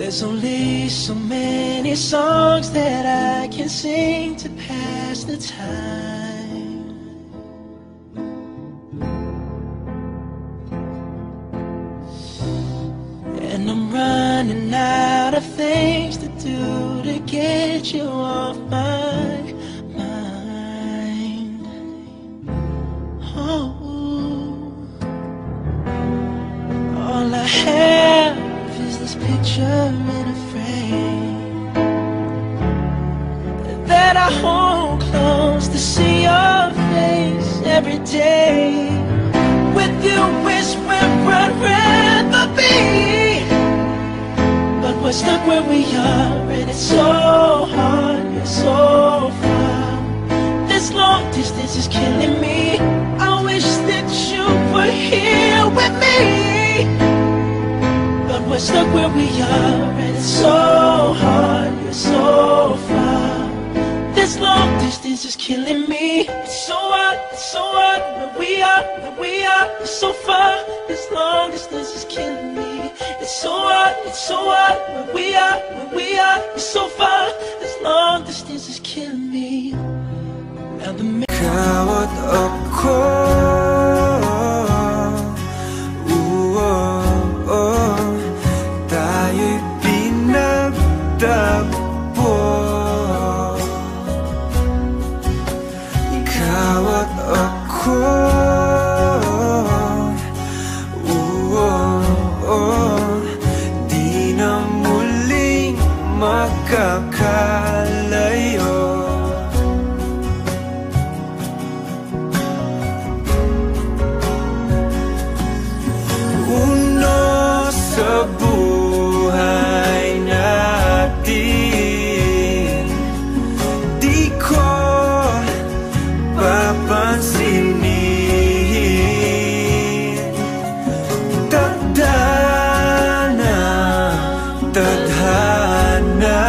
There's only so many songs that I can sing to pass the time. And I'm running out of things to do to get you off my mind. Oh, all I have is this picture in a frame that I hold close to see your face every day. With you is where I'd rather be, but we're stuck where we are, and it's so hard, you're so far. This long distance is killing me. I wish that you were here with me, but we're stuck where we are, and it's so hard, you're so far. This long distance is killing me. It's so hard, where we are, it's so far. This long distance is killing me. It's so hard, where we are, it's so far. This long distance is killing me. Now the Kawat ako, tayo'y pinagtagpo. Kawat ako, di na muling makakalayo. Sa buhay natin, di ko papansinin. Tadhana, tadhana,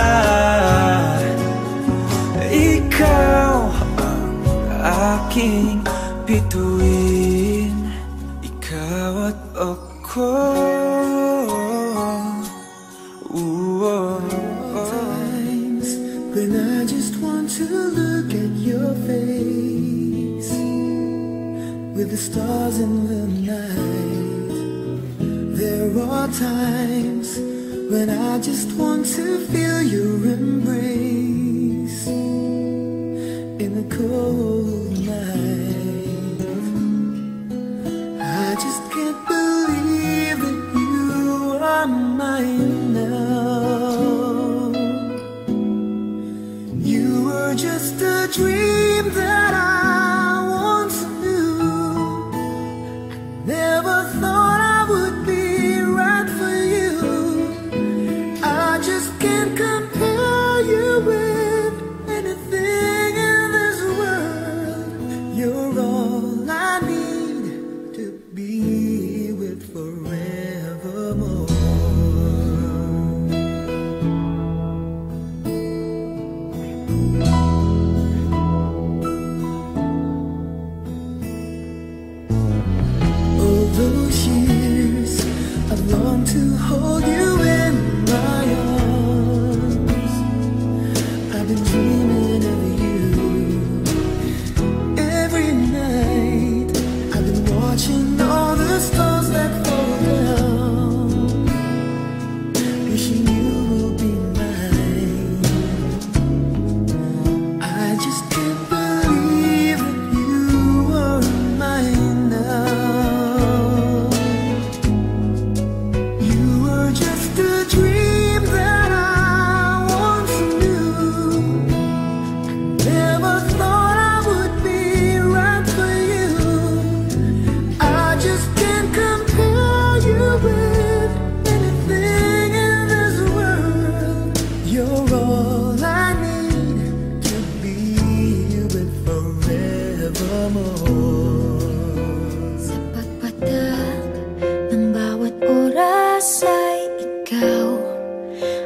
ikaw ang aking bituin. Ikaw at ako. Times when I just want to look at your face with the stars in the night. There are times when I just want to feel your embrace in the cold night. I just can't believe that you are mine now. You were just a dream that I once knew. I never thought I would be right for you. I just can't compare you with anything in this world. You're all I need to be with forevermore. All those years I've longed to hold you in my arms. I've been dreaming of you every night. I've been watching all the stars that fall down, wishing you will be mine. I just can't believe that you are mine now. You were just a dream that I once knew. I never thought I would be right for you. I just can't compare you with anything in this world. You're all I need to be with forevermore. Sa pagpatak ng bawat oras ay ikaw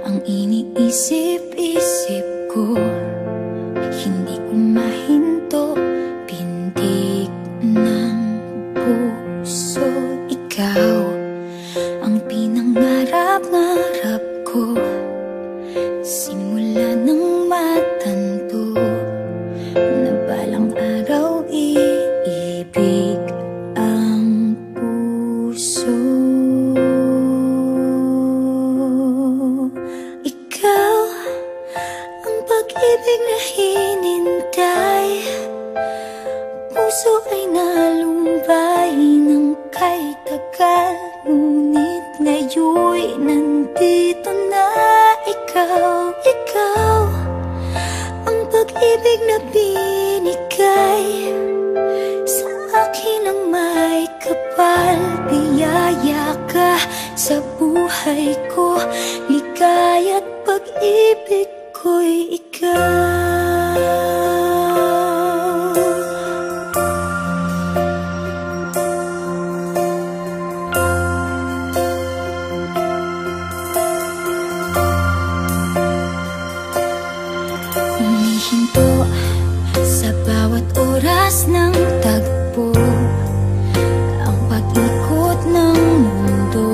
ang iniisip-isip ko. Hindi ko mahinto, pintig ng puso. Ikaw ang pinangarap-ngarap ko. ngayon'y nandito na. Ikaw ang pag-ibig na binigay sa akin ang may kapal. Biyaya ka sa buhay ko, ligaya't pag-ibig ko'y ikaw. Humihinto sa bawat oras ng tagpo, ang pag-ikot ng mundo.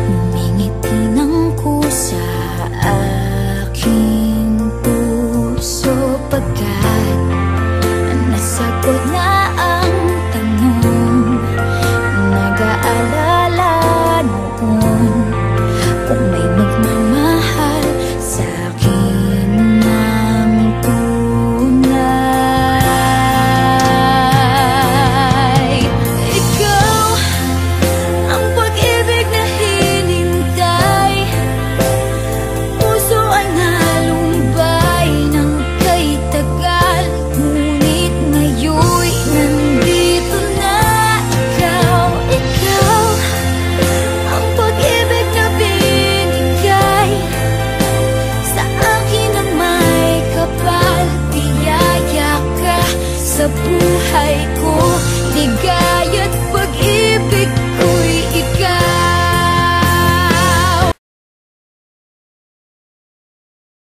Humingiti ng kusa aking puso, pagkat nasagot na ang tanong. Nag-aalala noon kung may magmamahal sa akin ng tunay. Ikaw ang pag-ibig na hinintay, puso ay nalumbay ng kay tagal, ngunit ngayon'y nandito na. Ikaw ang pag-ibig na binigay sa akin ang may kapal. Biyaya ka sa buhay ko, ligaya't pag